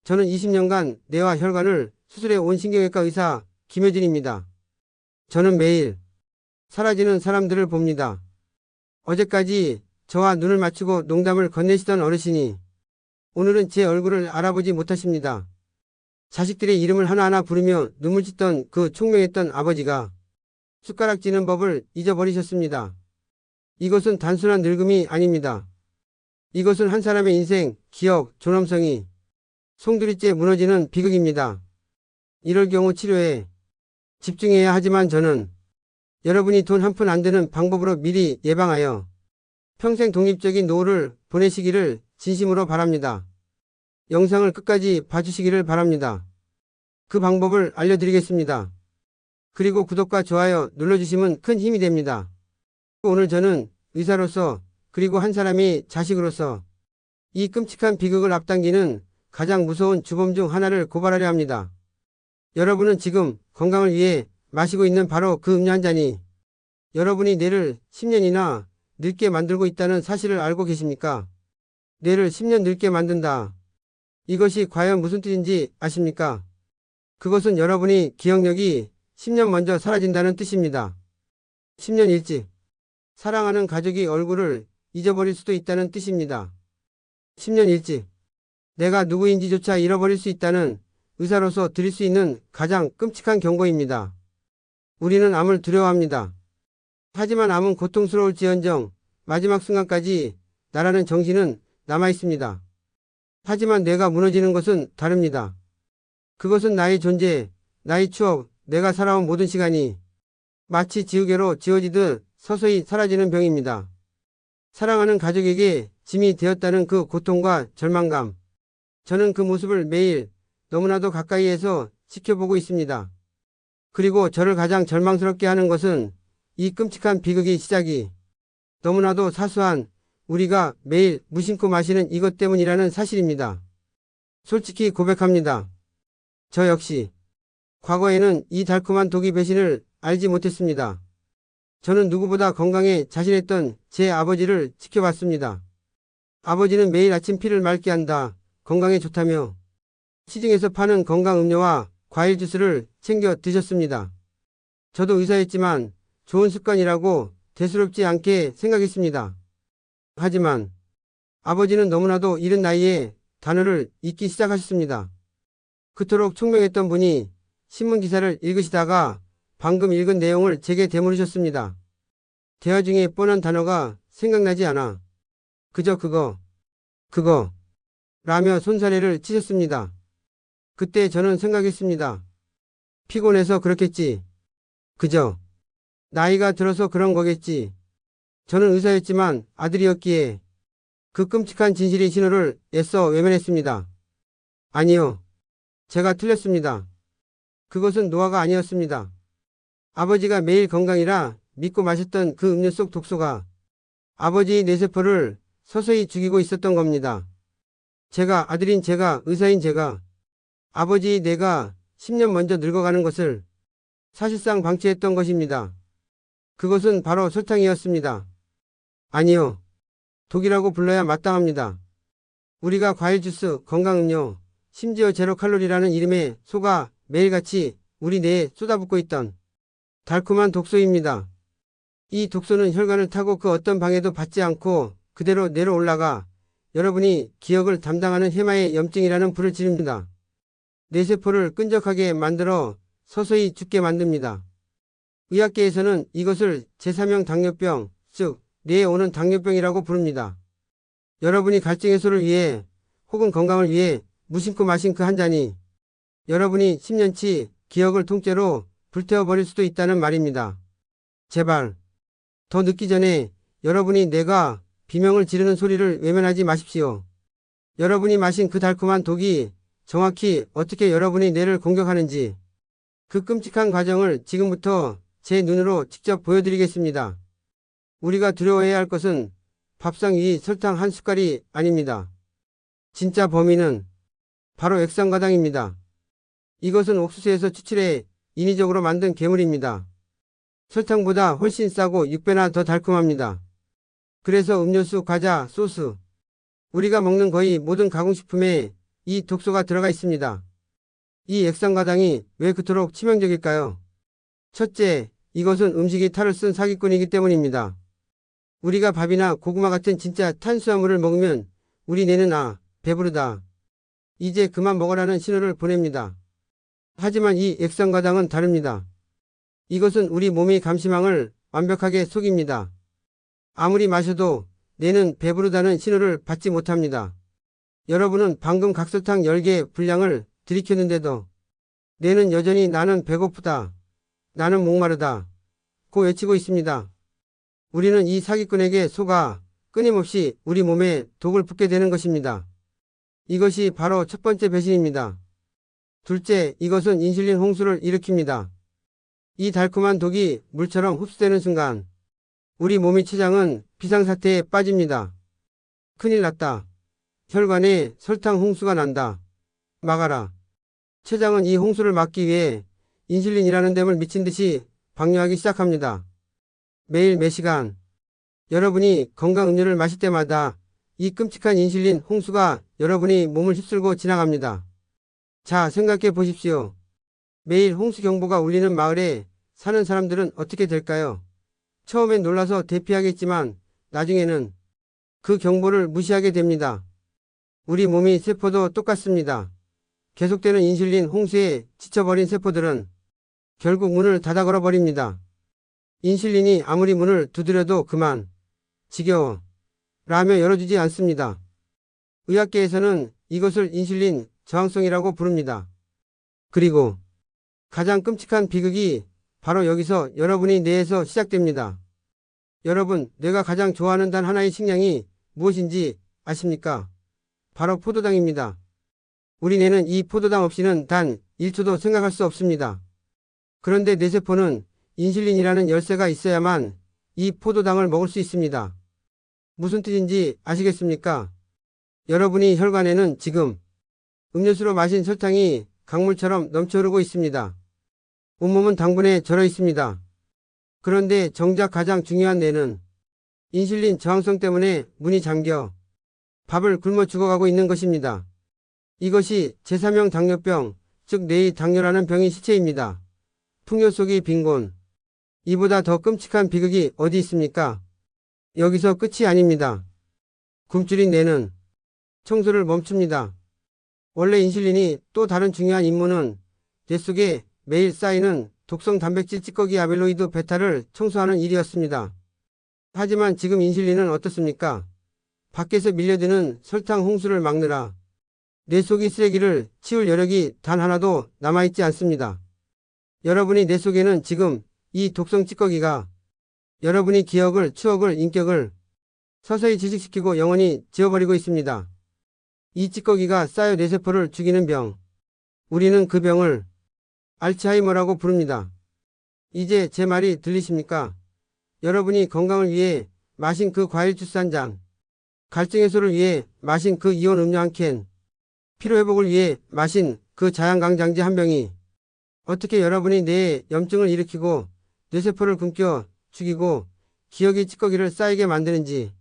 저는 20년간 뇌와 혈관을 수술해 온 신경외과 의사 김효진입니다. 저는 매일 사라지는 사람들을 봅니다. 어제까지 저와 눈을 맞추고 농담을 건네시던 어르신이 오늘은 제 얼굴을 알아보지 못하십니다. 자식들의 이름을 하나하나 부르며 눈물 짓던 그 총명했던 아버지가 숟가락 쥐는 법을 잊어버리셨습니다. 이것은 단순한 늙음이 아닙니다. 이것은 한 사람의 인생, 기억, 존엄성이 송두리째 무너지는 비극입니다. 이럴 경우 치료에 집중해야 하지만 저는 여러분이 돈 한 푼 안 드는 방법으로 미리 예방하여 평생 독립적인 노후를 보내시기를 진심으로 바랍니다. 영상을 끝까지 봐주시기를 바랍니다. 그 방법을 알려드리겠습니다. 그리고 구독과 좋아요 눌러주시면 큰 힘이 됩니다. 오늘 저는 의사로서 그리고 한 사람의 자식으로서 이 끔찍한 비극을 앞당기는 가장 무서운 주범 중 하나를 고발하려 합니다. 여러분은 지금 건강을 위해 마시고 있는 바로 그 음료 한 잔이 여러분이 뇌를 10년이나 늙게 만들고 있다는 사실을 알고 계십니까? 뇌를 10년 늙게 만든다. 이것이 과연 무슨 뜻인지 아십니까? 그것은 여러분이 기억력이 10년 먼저 사라진다는 뜻입니다. 10년 일찍 사랑하는 가족이 얼굴을 잊어버릴 수도 있다는 뜻입니다. 10년 일찍 내가 누구인지조차 잃어버릴 수 있다는 의사로서 드릴 수 있는 가장 끔찍한 경고입니다. 우리는 암을 두려워합니다. 하지만 암은 고통스러울지언정 마지막 순간까지 나라는 정신은 남아있습니다. 하지만 뇌가 무너지는 것은 다릅니다. 그것은 나의 존재, 나의 추억, 내가 살아온 모든 시간이 마치 지우개로 지워지듯 서서히 사라지는 병입니다. 사랑하는 가족에게 짐이 되었다는 그 고통과 절망감. 저는 그 모습을 매일 너무나도 가까이에서 지켜보고 있습니다. 그리고 저를 가장 절망스럽게 하는 것은 이 끔찍한 비극의 시작이 너무나도 사소한 우리가 매일 무심코 마시는 이것 때문이라는 사실입니다. 솔직히 고백합니다. 저 역시 과거에는 이 달콤한 독이 배신을 알지 못했습니다. 저는 누구보다 건강에 자신했던 제 아버지를 지켜봤습니다. 아버지는 매일 아침 피를 맑게 한다, 건강에 좋다며 시중에서 파는 건강 음료와 과일 주스를 챙겨 드셨습니다. 저도 의사였지만 좋은 습관이라고 대수롭지 않게 생각했습니다. 하지만 아버지는 너무나도 이른 나이에 단어를 잊기 시작하셨습니다. 그토록 총명했던 분이 신문 기사를 읽으시다가 방금 읽은 내용을 제게 되물으셨습니다. 대화 중에 뻔한 단어가 생각나지 않아. 그저 그거 라며 손사래를 치셨습니다. 그때 저는 생각했습니다. 피곤해서 그렇겠지. 그저 나이가 들어서 그런 거겠지. 저는 의사였지만 아들이었기에 그 끔찍한 진실의 신호를 애써 외면했습니다. 아니요. 제가 틀렸습니다. 그것은 노화가 아니었습니다. 아버지가 매일 건강이라 믿고 마셨던 그 음료 속 독소가 아버지의 뇌세포를 서서히 죽이고 있었던 겁니다. 제가 아들인 제가, 의사인 제가 아버지의 뇌가 10년 먼저 늙어가는 것을 사실상 방치했던 것입니다. 그것은 바로 설탕이었습니다. 아니요. 독이라고 불러야 마땅합니다. 우리가 과일 주스, 건강음료, 심지어 제로 칼로리라는 이름에 속아 매일같이 우리 뇌에 쏟아붓고 있던 달콤한 독소입니다. 이 독소는 혈관을 타고 그 어떤 방해도 받지 않고 그대로 뇌로 올라가 여러분이 기억을 담당하는 해마의 염증이라는 불을 지릅니다. 뇌세포를 끈적하게 만들어 서서히 죽게 만듭니다. 의학계에서는 이것을 제3형 당뇨병, 즉 뇌에 오는 당뇨병이라고 부릅니다. 여러분이 갈증 해소를 위해 혹은 건강을 위해 무심코 마신 그 한 잔이 여러분이 10년치 기억을 통째로 불태워버릴 수도 있다는 말입니다. 제발 더 늦기 전에 여러분이 내가 비명을 지르는 소리를 외면하지 마십시오. 여러분이 마신 그 달콤한 독이 정확히 어떻게 여러분의 뇌를 공격하는지 그 끔찍한 과정을 지금부터 제 눈으로 직접 보여드리겠습니다. 우리가 두려워해야 할 것은 밥상 위 설탕 한 숟갈이 아닙니다. 진짜 범인은 바로 액상과당입니다. 이것은 옥수수에서 추출해 인위적으로 만든 괴물입니다. 설탕보다 훨씬 싸고 6배나 더 달콤합니다. 그래서 음료수, 과자, 소스, 우리가 먹는 거의 모든 가공식품에 이 독소가 들어가 있습니다. 이 액상과당이 왜 그토록 치명적일까요? 첫째, 이것은 음식이 탈을 쓴 사기꾼이기 때문입니다. 우리가 밥이나 고구마 같은 진짜 탄수화물을 먹으면 우리 뇌는 배부르다, 이제 그만 먹으라는 신호를 보냅니다. 하지만 이 액상과당은 다릅니다. 이것은 우리 몸의 감시망을 완벽하게 속입니다. 아무리 마셔도 뇌는 배부르다는 신호를 받지 못합니다. 여러분은 방금 각설탕 10개 분량을 들이켰는데도 뇌는 여전히 나는 배고프다, 나는 목마르다 고 외치고 있습니다. 우리는 이 사기꾼에게 속아 끊임없이 우리 몸에 독을 붓게 되는 것입니다. 이것이 바로 첫 번째 배신입니다. 둘째, 이것은 인슐린 홍수를 일으킵니다. 이 달콤한 독이 물처럼 흡수되는 순간 우리 몸의 췌장은 비상사태에 빠집니다. 큰일 났다. 혈관에 설탕 홍수가 난다. 막아라. 췌장은 이 홍수를 막기 위해 인슐린이라는 댐을 미친 듯이 방류하기 시작합니다. 매일 매시간 여러분이 건강 음료를 마실 때마다 이 끔찍한 인슐린 홍수가 여러분의 몸을 휩쓸고 지나갑니다. 자, 생각해 보십시오. 매일 홍수 경보가 울리는 마을에 사는 사람들은 어떻게 될까요? 처음엔 놀라서 대피하겠지만 나중에는 그 경보를 무시하게 됩니다. 우리 몸의 세포도 똑같습니다. 계속되는 인슐린 홍수에 지쳐버린 세포들은 결국 문을 닫아 걸어버립니다. 인슐린이 아무리 문을 두드려도 그만, 지겨워 라며 열어주지 않습니다. 의학계에서는 이것을 인슐린 저항성이라고 부릅니다. 그리고 가장 끔찍한 비극이 바로 여기서 여러분의 뇌에서 시작됩니다. 여러분, 뇌가 가장 좋아하는 단 하나의 식량이 무엇인지 아십니까? 바로 포도당입니다. 우리 뇌는 이 포도당 없이는 단 1초도 생각할 수 없습니다. 그런데 뇌세포는 인슐린이라는 열쇠가 있어야만 이 포도당을 먹을 수 있습니다. 무슨 뜻인지 아시겠습니까? 여러분의 혈관에는 지금 음료수로 마신 설탕이 강물처럼 넘쳐흐르고 있습니다. 온몸은 당분에 절어 있습니다. 그런데 정작 가장 중요한 뇌는 인슐린 저항성 때문에 문이 잠겨 밥을 굶어 죽어가고 있는 것입니다. 이것이 제3형 당뇨병, 즉 뇌의 당뇨라는 병의 시체입니다. 풍요 속의 빈곤. 이보다 더 끔찍한 비극이 어디 있습니까? 여기서 끝이 아닙니다. 굶주린 뇌는 청소를 멈춥니다. 원래 인슐린이 또 다른 중요한 임무는 뇌 속에 매일 쌓이는 독성 단백질 찌꺼기 아밀로이드 베타를 청소하는 일이었습니다. 하지만 지금 인슐린은 어떻습니까? 밖에서 밀려드는 설탕 홍수를 막느라 뇌 속의 쓰레기를 치울 여력이 단 하나도 남아있지 않습니다. 여러분의 뇌 속에는 지금 이 독성 찌꺼기가 여러분의 기억을, 추억을, 인격을 서서히 질식시키고 영원히 지워버리고 있습니다. 이 찌꺼기가 쌓여 뇌세포를 죽이는 병. 우리는 그 병을 알츠하이머라고 부릅니다. 이제 제 말이 들리십니까? 여러분이 건강을 위해 마신 그 과일 주스 한 잔, 갈증 해소를 위해 마신 그 이온 음료 한 캔, 피로회복을 위해 마신 그 자양강장제 한 병이 어떻게 여러분의 뇌에 염증을 일으키고 뇌세포를 굶겨 죽이고 기억의 찌꺼기를 쌓이게 만드는지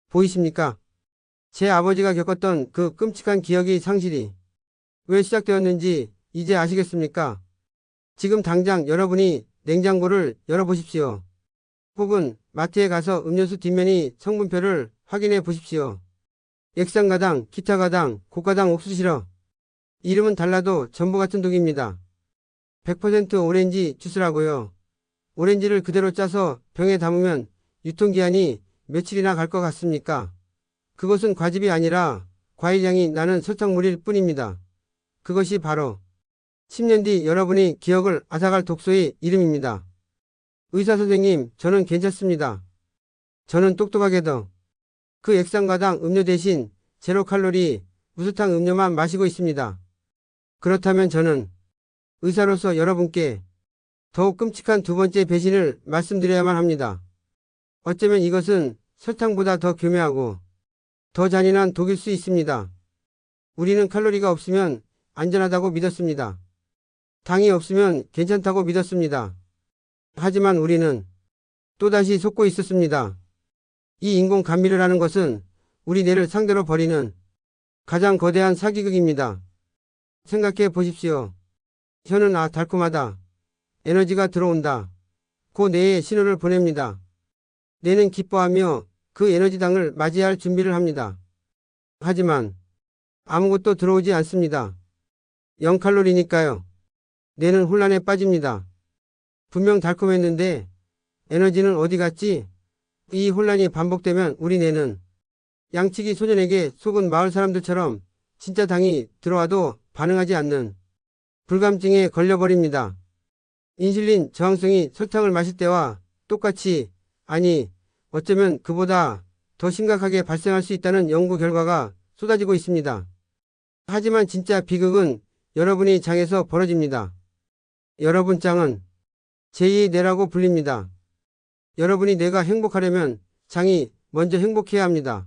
보이십니까? 제 아버지가 겪었던 그 끔찍한 기억의 상실이 왜 시작되었는지 이제 아시겠습니까? 지금 당장 여러분이 냉장고를 열어보십시오. 혹은 마트에 가서 음료수 뒷면의 성분표를 확인해 보십시오. 액상과당, 기타과당, 고가당 옥수수 시럽. 이름은 달라도 전부 같은 독입니다. 100% 오렌지 주스라고요. 오렌지를 그대로 짜서 병에 담으면 유통기한이 며칠이나 갈 것 같습니까? 그것은 과즙이 아니라 과일향이 나는 설탕물일 뿐입니다. 그것이 바로 10년 뒤 여러분의 기억을 앗아갈 독소의 이름입니다. 의사선생님, 저는 괜찮습니다. 저는 똑똑하게도 그 액상과당 음료 대신 제로 칼로리 무설탕 음료만 마시고 있습니다. 그렇다면 저는 의사로서 여러분께 더욱 끔찍한 두 번째 배신을 말씀드려야만 합니다. 어쩌면 이것은 설탕보다 더 교묘하고 더 잔인한 독일 수 있습니다. 우리는 칼로리가 없으면 안전하다고 믿었습니다. 당이 없으면 괜찮다고 믿었습니다. 하지만 우리는 또다시 속고 있었습니다. 이 인공 감미료라는 것은 우리 뇌를 상대로 벌이는 가장 거대한 사기극입니다. 생각해 보십시오. 혀는 달콤하다. 에너지가 들어온다. 고 뇌에 신호를 보냅니다. 뇌는 기뻐하며 그 에너지당을 맞이할 준비를 합니다. 하지만 아무것도 들어오지 않습니다. 0칼로리니까요. 뇌는 혼란에 빠집니다. 분명 달콤했는데 에너지는 어디 갔지? 이 혼란이 반복되면 우리 뇌는 양치기 소년에게 속은 마을 사람들처럼 진짜 당이 들어와도 반응하지 않는 불감증에 걸려버립니다. 인슐린 저항성이 설탕을 마실 때와 똑같이, 아니 어쩌면 그보다 더 심각하게 발생할 수 있다는 연구 결과가 쏟아지고 있습니다. 하지만 진짜 비극은 여러분이 장에서 벌어집니다. 여러분 장은 제2의 뇌라고 불립니다. 여러분이 뇌가 행복하려면 장이 먼저 행복해야 합니다.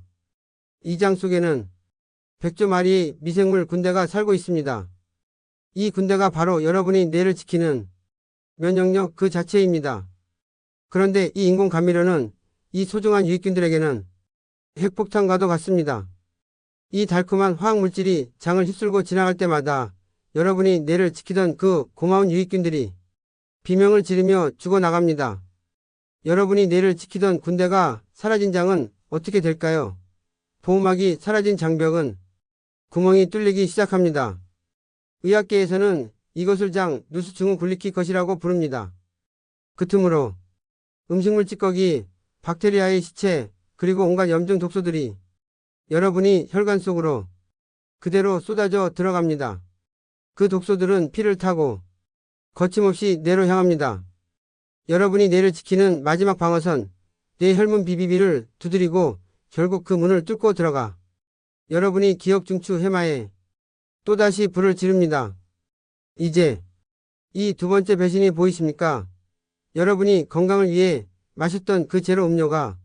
이 장 속에는 100조 마리의 미생물 군대가 살고 있습니다. 이 군대가 바로 여러분이 뇌를 지키는 면역력 그 자체입니다. 그런데 이 인공 감미료는 이 소중한 유익균들에게는 핵폭탄과도 같습니다. 이 달콤한 화학물질이 장을 휩쓸고 지나갈 때마다 여러분이 뇌를 지키던 그 고마운 유익균들이 비명을 지르며 죽어나갑니다. 여러분이 뇌를 지키던 군대가 사라진 장은 어떻게 될까요? 보호막이 사라진 장벽은 구멍이 뚫리기 시작합니다. 의학계에서는 이것을 장 누수 증후 굴리키컷이라고 부릅니다. 그 틈으로 음식물 찌꺼기, 박테리아의 시체, 그리고 온갖 염증 독소들이 여러분이 혈관 속으로 그대로 쏟아져 들어갑니다. 그 독소들은 피를 타고 거침없이 뇌로 향합니다. 여러분이 뇌를 지키는 마지막 방어선, 뇌 혈문 비비비를 두드리고 결국 그 문을 뚫고 들어가 여러분이 기억 중추 해마에 또다시 불을 지릅니다. 이제 이 두 번째 배신이 보이십니까? 여러분이 건강을 위해 마셨던 그 제로 음료가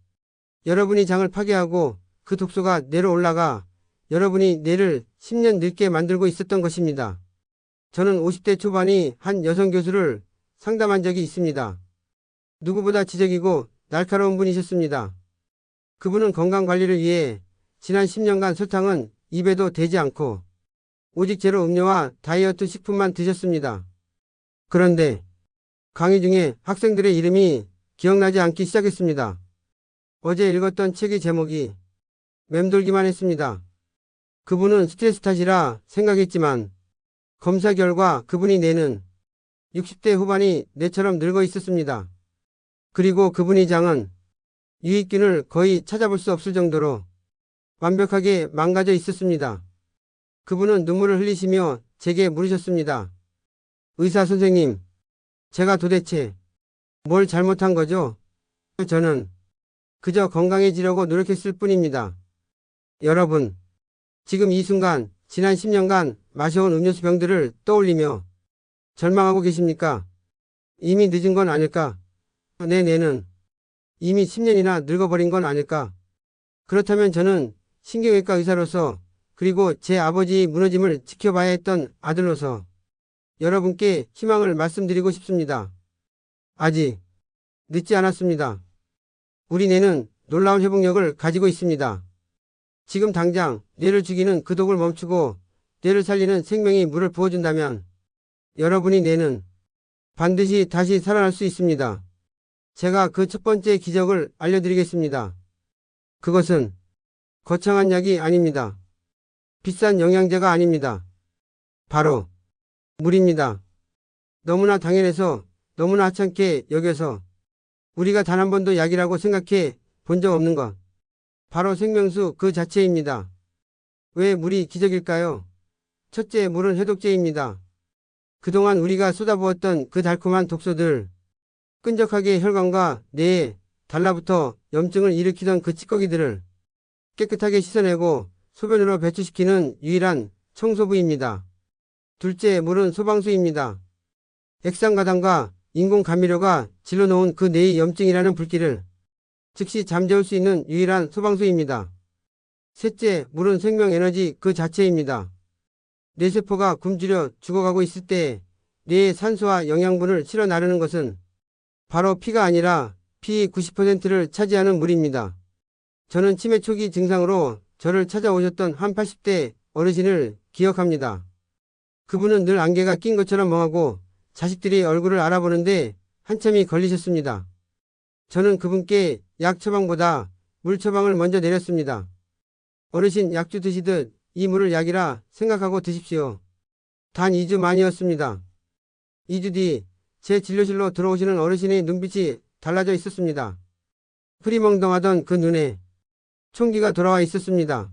여러분이 장을 파괴하고 그 독소가 뇌로 올라가 여러분이 뇌를 10년 늙게 만들고 있었던 것입니다. 저는 50대 초반의 한 여성 교수를 상담한 적이 있습니다. 누구보다 지적이고 날카로운 분이셨습니다. 그분은 건강관리를 위해 지난 10년간 설탕은 입에도 대지 않고 오직 제로 음료와 다이어트 식품만 드셨습니다. 그런데 강의 중에 학생들의 이름이 기억나지 않기 시작했습니다. 어제 읽었던 책의 제목이 맴돌기만 했습니다. 그분은 스트레스 탓이라 생각했지만 검사 결과 그분이 뇌는 60대 후반이 뇌처럼 늙어 있었습니다. 그리고 그분의 장은 유익균을 거의 찾아볼 수 없을 정도로 완벽하게 망가져 있었습니다. 그분은 눈물을 흘리시며 제게 물으셨습니다. 의사 선생님, 제가 도대체 뭘 잘못한 거죠? 저는 그저 건강해지려고 노력했을 뿐입니다. 여러분, 지금 이 순간 지난 10년간 마셔온 음료수 병들을 떠올리며 절망하고 계십니까? 이미 늦은 건 아닐까? 내 뇌는 이미 10년이나 늙어버린 건 아닐까? 그렇다면 저는 신경외과 의사로서 그리고 제 아버지의 무너짐을 지켜봐야 했던 아들로서 여러분께 희망을 말씀드리고 싶습니다. 아직 늦지 않았습니다. 우리 뇌는 놀라운 회복력을 가지고 있습니다. 지금 당장 뇌를 죽이는 그 독을 멈추고 뇌를 살리는 생명의 물을 부어준다면 여러분의 뇌는 반드시 다시 살아날 수 있습니다. 제가 그 첫 번째 기적을 알려드리겠습니다. 그것은 거창한 약이 아닙니다. 비싼 영양제가 아닙니다. 바로 물입니다. 너무나 당연해서 너무나 하찮게 여겨서 우리가 단 한 번도 약이라고 생각해 본 적 없는 것. 바로 생명수 그 자체입니다. 왜 물이 기적일까요? 첫째, 물은 해독제입니다. 그동안 우리가 쏟아부었던 그 달콤한 독소들, 끈적하게 혈관과 뇌에 달라붙어 염증을 일으키던 그 찌꺼기들을 깨끗하게 씻어내고 소변으로 배출시키는 유일한 청소부입니다. 둘째, 물은 소방수입니다. 액상가당과 인공감미료가 질러놓은 그 뇌의 염증이라는 불길을 즉시 잠재울 수 있는 유일한 소방수입니다. 셋째, 물은 생명에너지 그 자체입니다. 뇌세포가 굶주려 죽어가고 있을 때 뇌의 산소와 영양분을 실어 나르는 것은 바로 피가 아니라 피 90%를 차지하는 물입니다. 저는 치매 초기 증상으로 저를 찾아오셨던 한 80대 어르신을 기억합니다. 그분은 늘 안개가 낀 것처럼 멍하고 자식들이 얼굴을 알아보는데 한참이 걸리셨습니다. 저는 그분께 약 처방보다 물 처방을 먼저 내렸습니다. 어르신 약주 드시듯 이 물을 약이라 생각하고 드십시오. 단 2주 만이었습니다. 2주 뒤 제 진료실로 들어오시는 어르신의 눈빛이 달라져 있었습니다. 흐리멍덩하던 그 눈에 총기가 돌아와 있었습니다.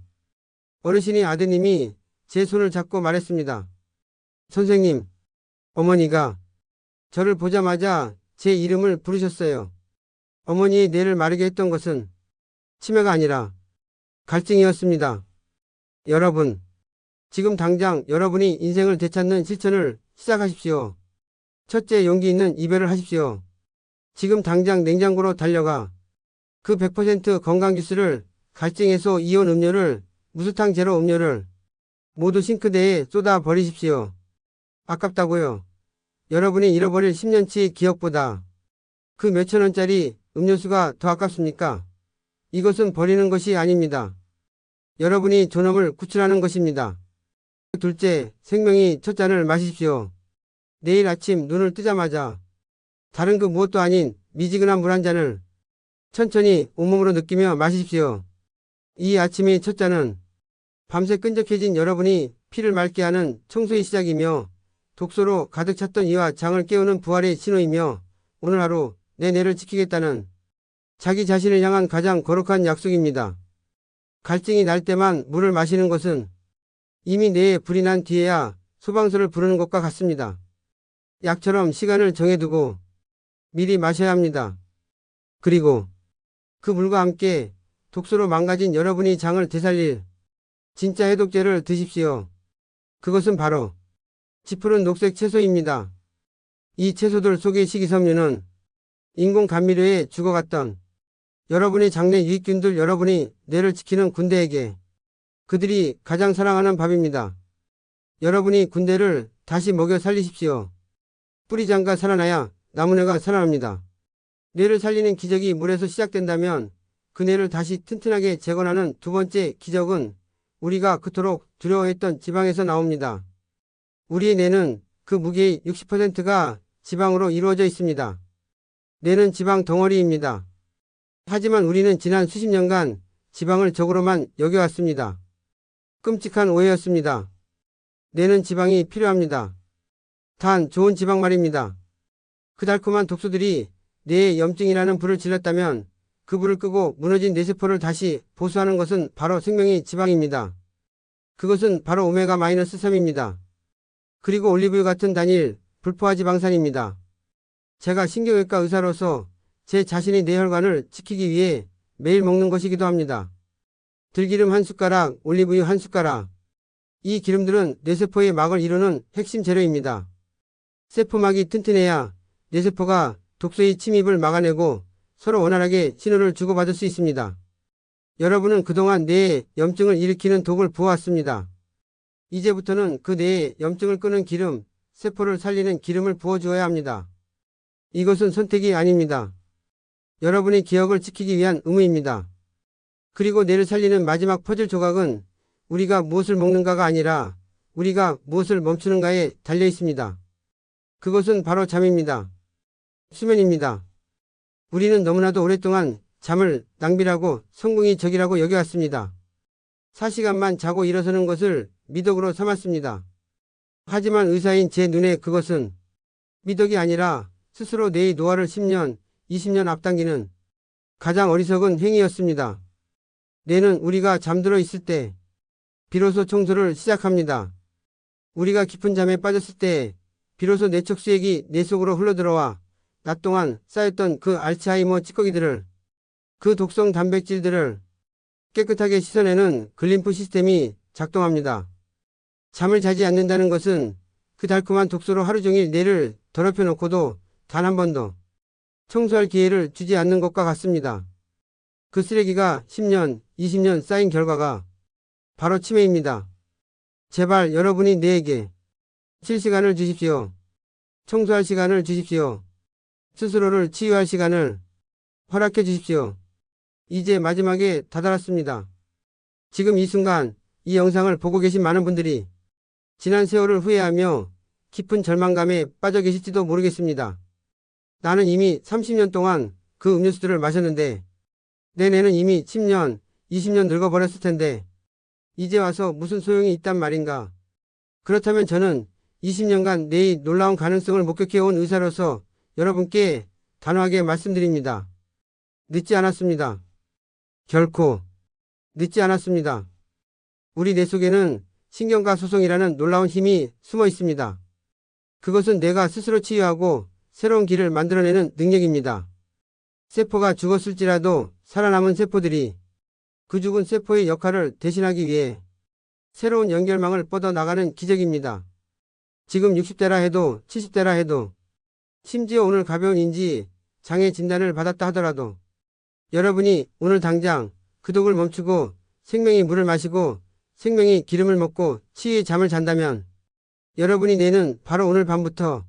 어르신의 아드님이 제 손을 잡고 말했습니다. 선생님, 어머니가 저를 보자마자 제 이름을 부르셨어요. 어머니의 뇌를 마르게 했던 것은 치매가 아니라 갈증이었습니다. 여러분, 지금 당장 여러분이 인생을 되찾는 실천을 시작하십시오. 첫째, 용기 있는 이별을 하십시오. 지금 당장 냉장고로 달려가 그 100% 건강 주스를, 갈증 해소 이온 음료를, 무수탕 제로 음료를 모두 싱크대에 쏟아 버리십시오. 아깝다고요. 여러분이 잃어버릴 10년치 기억보다 그 몇천 원짜리 음료수가 더 아깝습니까? 이것은 버리는 것이 아닙니다. 여러분이 존엄을 구출하는 것입니다. 둘째, 생명이 첫 잔을 마십시오. 내일 아침 눈을 뜨자마자 다른 그 무엇도 아닌 미지근한 물 한 잔을 천천히 온몸으로 느끼며 마십시오. 이 아침의 첫 잔은 밤새 끈적해진 여러분이 피를 맑게 하는 청소의 시작이며 독소로 가득 찼던 이와 장을 깨우는 부활의 신호이며 오늘 하루 내 뇌를 지키겠다는 자기 자신을 향한 가장 거룩한 약속입니다. 갈증이 날 때만 물을 마시는 것은 이미 뇌에 불이 난 뒤에야 소방서를 부르는 것과 같습니다. 약처럼 시간을 정해두고 미리 마셔야 합니다. 그리고 그 물과 함께 독소로 망가진 여러분이 장을 되살릴 진짜 해독제를 드십시오. 그것은 바로 짙푸른 녹색 채소입니다. 이 채소들 속의 식이섬유는 인공 감미료에 죽어갔던 여러분의 장내 유익균들, 여러분이 뇌를 지키는 군대에게 그들이 가장 사랑하는 밥입니다. 여러분이 군대를 다시 먹여 살리십시오. 뿌리장가 살아나야 나무뇌가 살아납니다. 뇌를 살리는 기적이 물에서 시작된다면 그 뇌를 다시 튼튼하게 재건하는 두 번째 기적은 우리가 그토록 두려워했던 지방에서 나옵니다. 우리의 뇌는 그 무게의 60%가 지방으로 이루어져 있습니다. 뇌는 지방 덩어리입니다. 하지만 우리는 지난 수십 년간 지방을 적으로만 여겨왔습니다. 끔찍한 오해였습니다. 뇌는 지방이 필요합니다. 단 좋은 지방 말입니다. 그 달콤한 독소들이 뇌에 염증이라는 불을 질렀다면 그 불을 끄고 무너진 뇌세포를 다시 보수하는 것은 바로 생명의 지방입니다. 그것은 바로 오메가-3입니다. 그리고 올리브유 같은 단일 불포화 지방산입니다. 제가 신경외과 의사로서 제 자신의 뇌혈관을 지키기 위해 매일 먹는 것이기도 합니다. 들기름 한 숟가락, 올리브유 한 숟가락. 이 기름들은 뇌세포의 막을 이루는 핵심 재료입니다. 세포막이 튼튼해야 뇌세포가 독소의 침입을 막아내고 서로 원활하게 신호를 주고받을 수 있습니다. 여러분은 그동안 뇌에 염증을 일으키는 독을 부어왔습니다. 이제부터는 그 뇌에 염증을 끄는 기름, 세포를 살리는 기름을 부어주어야 합니다. 이것은 선택이 아닙니다. 여러분의 기억을 지키기 위한 의무입니다. 그리고 뇌를 살리는 마지막 퍼즐 조각은 우리가 무엇을 먹는가가 아니라 우리가 무엇을 멈추는가에 달려 있습니다. 그것은 바로 잠입니다. 수면입니다. 우리는 너무나도 오랫동안 잠을 낭비라고 성공의 적이라고 여겨왔습니다. 4시간만 자고 일어서는 것을 미덕으로 삼았습니다. 하지만 의사인 제 눈에 그것은 미덕이 아니라 스스로 뇌의 노화를 10년, 20년 앞당기는 가장 어리석은 행위였습니다. 뇌는 우리가 잠들어 있을 때 비로소 청소를 시작합니다. 우리가 깊은 잠에 빠졌을 때 비로소 뇌척 수액이 뇌 속으로 흘러들어와 낮 동안 쌓였던 그 알츠하이머 찌꺼기들을, 그 독성 단백질들을 깨끗하게 씻어내는 글림프 시스템이 작동합니다. 잠을 자지 않는다는 것은 그 달콤한 독소로 하루 종일 뇌를 더럽혀 놓고도 단 한 번도 청소할 기회를 주지 않는 것과 같습니다. 그 쓰레기가 10년, 20년 쌓인 결과가 바로 치매입니다. 제발 여러분이 뇌에게 쉴 시간을 주십시오. 청소할 시간을 주십시오. 스스로를 치유할 시간을 허락해 주십시오. 이제 마지막에 다다랐습니다. 지금 이 순간 이 영상을 보고 계신 많은 분들이 지난 세월을 후회하며 깊은 절망감에 빠져 계실지도 모르겠습니다. 나는 이미 30년 동안 그 음료수들을 마셨는데 내 뇌는 이미 10년, 20년 늙어버렸을 텐데 이제 와서 무슨 소용이 있단 말인가. 그렇다면 저는 20년간 뇌의 놀라운 가능성을 목격해온 의사로서 여러분께 단호하게 말씀드립니다. 늦지 않았습니다. 결코 늦지 않았습니다. 우리 뇌 속에는 신경과 소송이라는 놀라운 힘이 숨어 있습니다. 그것은 뇌가 스스로 치유하고 새로운 길을 만들어내는 능력입니다. 세포가 죽었을지라도 살아남은 세포들이 그 죽은 세포의 역할을 대신하기 위해 새로운 연결망을 뻗어나가는 기적입니다. 지금 60대라 해도 70대라 해도 심지어 오늘 가벼운 인지 장애 진단을 받았다 하더라도 여러분이 오늘 당장 그 독을 멈추고 생명의 물을 마시고 생명의 기름을 먹고 치유의 잠을 잔다면 여러분이 내는 바로 오늘 밤부터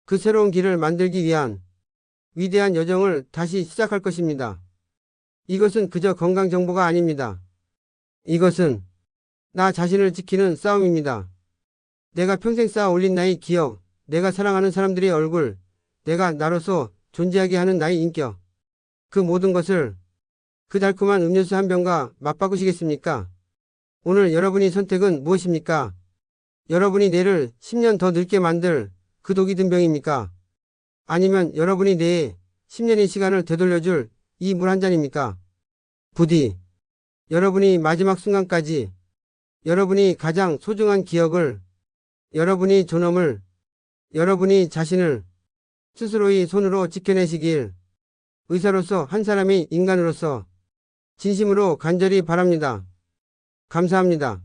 그 새로운 길을 만들기 위한 위대한 여정을 다시 시작할 것입니다. 이것은 그저 건강 정보가 아닙니다. 이것은 나 자신을 지키는 싸움입니다. 내가 평생 쌓아 올린 나의 기억, 내가 사랑하는 사람들의 얼굴, 내가 나로서 존재하게 하는 나의 인격, 그 모든 것을 그 달콤한 음료수 한 병과 맞바꾸시겠습니까? 오늘 여러분의 선택은 무엇입니까? 여러분이 뇌를 10년 더 늙게 만들 그 독이 든 병입니까? 아니면 여러분이 뇌에 10년의 시간을 되돌려줄 이 물 한 잔입니까? 부디 여러분이 마지막 순간까지 여러분이 가장 소중한 기억을, 여러분이 존엄을, 여러분이 자신을 스스로의 손으로 지켜내시길 의사로서 한 사람의 인간으로서 진심으로 간절히 바랍니다. 감사합니다.